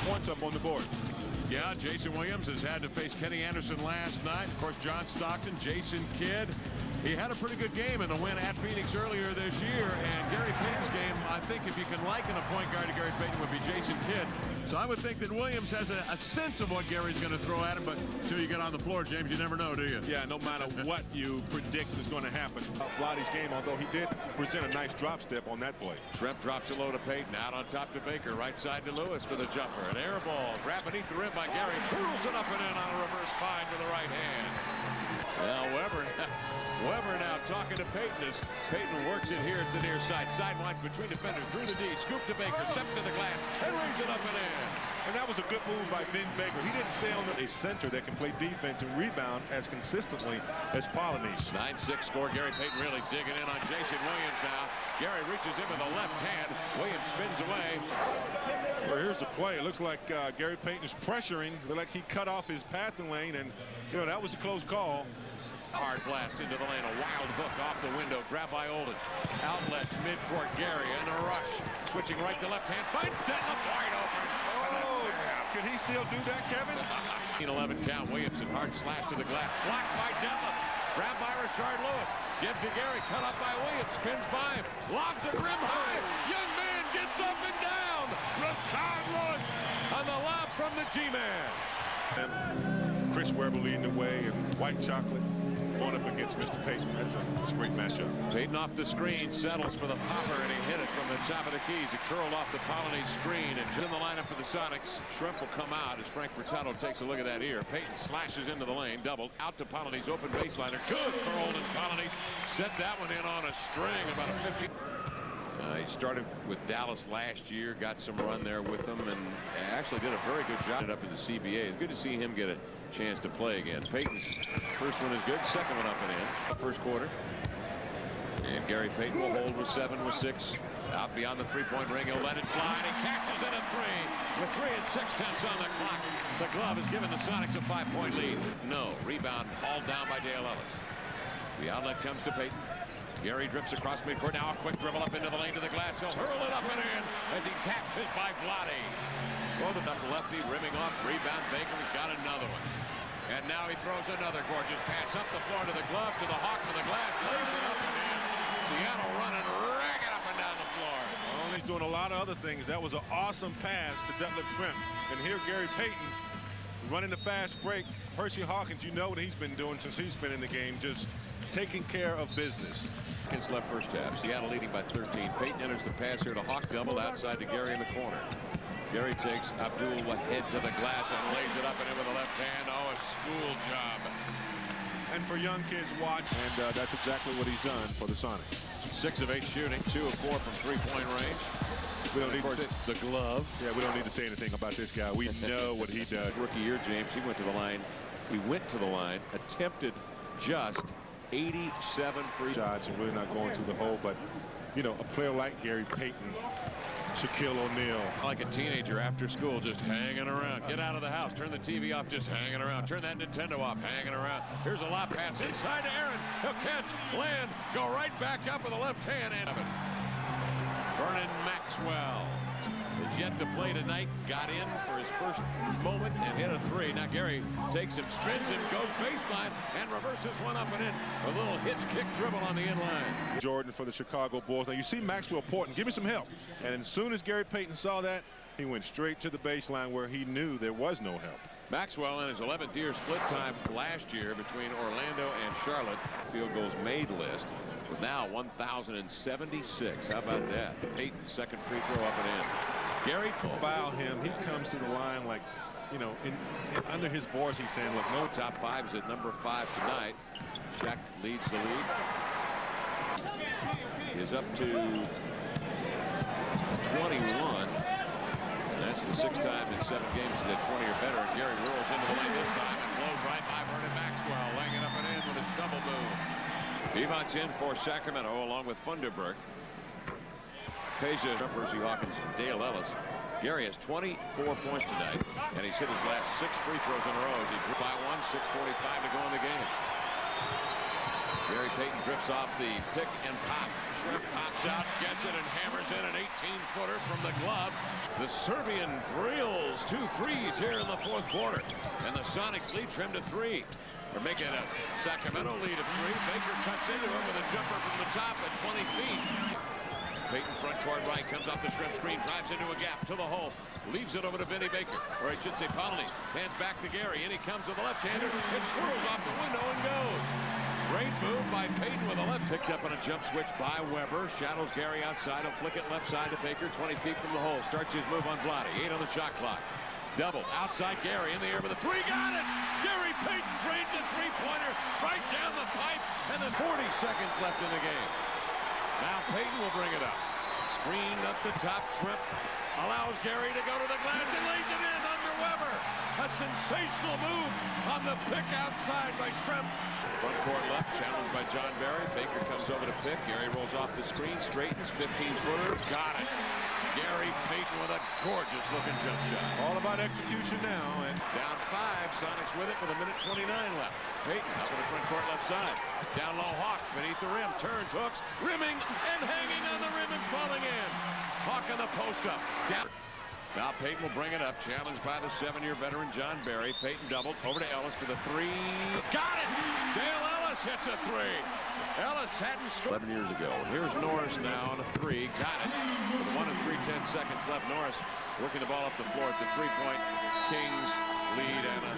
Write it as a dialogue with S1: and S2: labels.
S1: points up on the board.
S2: Yeah, Jason Williams has had to face Kenny Anderson last night. Of course, John Stockton, Jason Kidd. He had a pretty good game in the win at Phoenix earlier this year. And Gary Payton's game, I think if you can liken a point guard to Gary Payton, would be Jason Kidd. So I would think that Williams has a sense of what Gary's going to throw at him. But until you get on the floor, James, you never know, do you?
S1: Yeah, no matter what you predict is going to happen. Vlade's game, although he did present a nice drop step on that play.
S2: Shrimp drops it low to Payton. Out on top to Baker. Right side to Lewis for the jumper. An air ball. Grab beneath the rim by Gary. Twirls it up and in on a reverse find with the right hand. Well, Weber now talking to Payton as Payton works it here at the near side. Sidelines between defenders. Through the D. Scoop to Baker. Step to the glass. And rings it up and in.
S1: And that was a good move by Vin Baker. He didn't stay on a center that can play defense and rebound as consistently as Polynese.
S2: 9-6 score. Gary Payton really digging in on Jason Williams now. Gary reaches in with the left hand. Williams spins away.
S1: Well, here's the play. It looks like Gary Payton is pressuring. Like he cut off his passing lane, and that was a close call.
S2: Hard blast into the lane. A wild hook off the window. Grab by Olden. Outlets midcourt. Gary in the rush. Switching right to left hand. Finds Detlef wide open.
S1: Oh, can he still do that, Kevin?
S2: 11 count. Williamson hard slash to the glass. Blocked by Detlef. Grabbed by Rashard Lewis. Gives to Gary. Cut up by Williams. Spins by him. Lobs it rim high. Young man gets up and down. Rashard Lewis on the lob from the G-Man.
S1: Chris Webber leading the way, and White Chocolate going up against Mr. Payton. That's a great matchup.
S2: Payton off the screen, settles for the popper, and he hit it from the top of the keys. He curled off the Polynese screen, and in the lineup for the Sonics. Shrimp will come out as Frank Furtado takes a look at that ear. Payton slashes into the lane, doubled out to Polynese, open baseliner. Good for Olden. Polynese set that one in on a string, about a 50. He started with Dallas last year, got some run there with them, and actually did a very good job up in the CBA. It's good to see him get a chance to play again. Payton's first one is good, second one up and in. First quarter. And Gary Payton will hold with 7 with 6. Out beyond the three-point ring, he'll let it fly, and he catches it at 3. With 3 6/10 on the clock. The glove has given the Sonics a 5-point lead. No. Rebound hauled down by Dale Ellis. The outlet comes to Payton. Gary drifts across midcourt. Now a quick dribble up into the lane to the glass. He'll hurl it up and in as he taps his by Vlade. Well, the lefty rimming off. Rebound. Baker's got another one. And now he throws another gorgeous pass up the floor to the glove, to the hawk, to the glass. Lays it up and in. Seattle running ragged up and down the floor.
S1: Well, he's doing a lot of other things. That was an awesome pass to Detlef Shrimp. And here Gary Payton running the fast break. Percy Hawkins, you know what he's been doing since he's been in the game, just taking care of business.
S2: Against left first half. Seattle leading by 13. Payton enters the pass here to Hawk, doubled outside to Gary in the corner. Gary takes Abdul Wahed to the glass and lays it up and in with the left hand. Oh, a school job.
S1: And for young kids, watch. And that's exactly what he's done for the Sonics.
S2: 6 of 8 shooting, 2 of 4 from three-point range.
S1: We don't need to say
S2: the glove.
S1: Yeah, we don't need to say anything about this guy. We know what he does.
S2: Rookie year, James. He went to the line. He went to the line, attempted just 87 free
S1: shots and really not going to the hole. But, you know, a player like Gary Payton, Shaquille O'Neal.
S2: Like a teenager after school, just hanging around. Get out of the house. Turn the TV off, just hanging around. Turn that Nintendo off, hanging around. Here's a lob pass inside to Aaron. He'll catch, land, go right back up with the left hand. And Vernon Maxwell is yet to play tonight. Got in for his first moment and hit a 3. Now Gary takes him, spins him, goes baseline, and reverses one up and in. A little hitch kick dribble on the inline.
S1: Jordan for the Chicago Bulls. Now you see Maxwell Porton, give me some help. And as soon as Gary Payton saw that, he went straight to the baseline where he knew there was no help.
S2: Maxwell in his 11th year split time last year between Orlando and Charlotte. Field goals made list. With now 1,076. How about that? Payton's second free throw up and in. Gary
S1: foul him. He comes to the line like, you know, under his voice he's saying, look, no.
S2: Top 5 is at number 5 tonight. Shaq leads the league. Is up to 21. That's the 6th time in 7 games he's at 20 or better. And Gary rolls into the lane this time and blows right by Vernon Maxwell, laying it up and in with a shovel move. Evans in for Sacramento along with Funderburk. Peja, Percy Hawkins, and Dale Ellis. Gary has 24 points tonight, and he's hit his last 6 free throws in a row as he drew by 1, 6:45 to go in the game. Gary Payton drifts off the pick and pop Shrimp pops out, gets it, and hammers in an 18-footer from the glove. The Serbian drills 2 threes here in the fourth quarter. And the Sonics lead trimmed to 3. They're making a Sacramento lead of 3. Baker cuts into him with a jumper from the top at 20 feet. Payton front court right, comes off the Shrimp screen, drives into a gap to the hole, leaves it over to Vinny Baker, or I should say Polynice. Hands back to Gary, in he comes with the left-hander, and swirls off the window and goes. Great move by Payton with a left. Picked up on a jump switch by Weber. Shadows Gary outside. He'll flick it left side to Baker, 20 feet from the hole. Starts his move on Vlade. 8 on the shot clock. Double outside Gary in the air with a 3. Got it! Gary Payton drains a 3-pointer right down the pipe, and there's 40 seconds left in the game. Now Payton will bring it up. Screen up the top. Shrimp allows Gary to go to the glass and lays it in under Weber. A sensational move on the pick outside by Shrimp. Front court left, challenged by John Barry. Baker comes over to pick. Gary rolls off the screen, straightens 15-footer. Got it. Gary Payton with a gorgeous looking jump shot.
S1: All about execution now. And
S2: down 5, Sonics with it with 1:29 left. Payton up in the front court left side. Down low, Hawk beneath the rim, turns, hooks, rimming and hanging on the rim and falling in. Hawk on the post up. Down. Now Payton will bring it up, challenged by the 7-year veteran John Barry. Payton doubled over to Ellis for the 3. Got it! Dale Ellis hits a 3. Ellis hadn't scored 11 years ago. Here's Norris now on a 3. Got it. With 1 and 3/10 seconds left. Norris working the ball up the floor. It's a 3-point Kings lead and a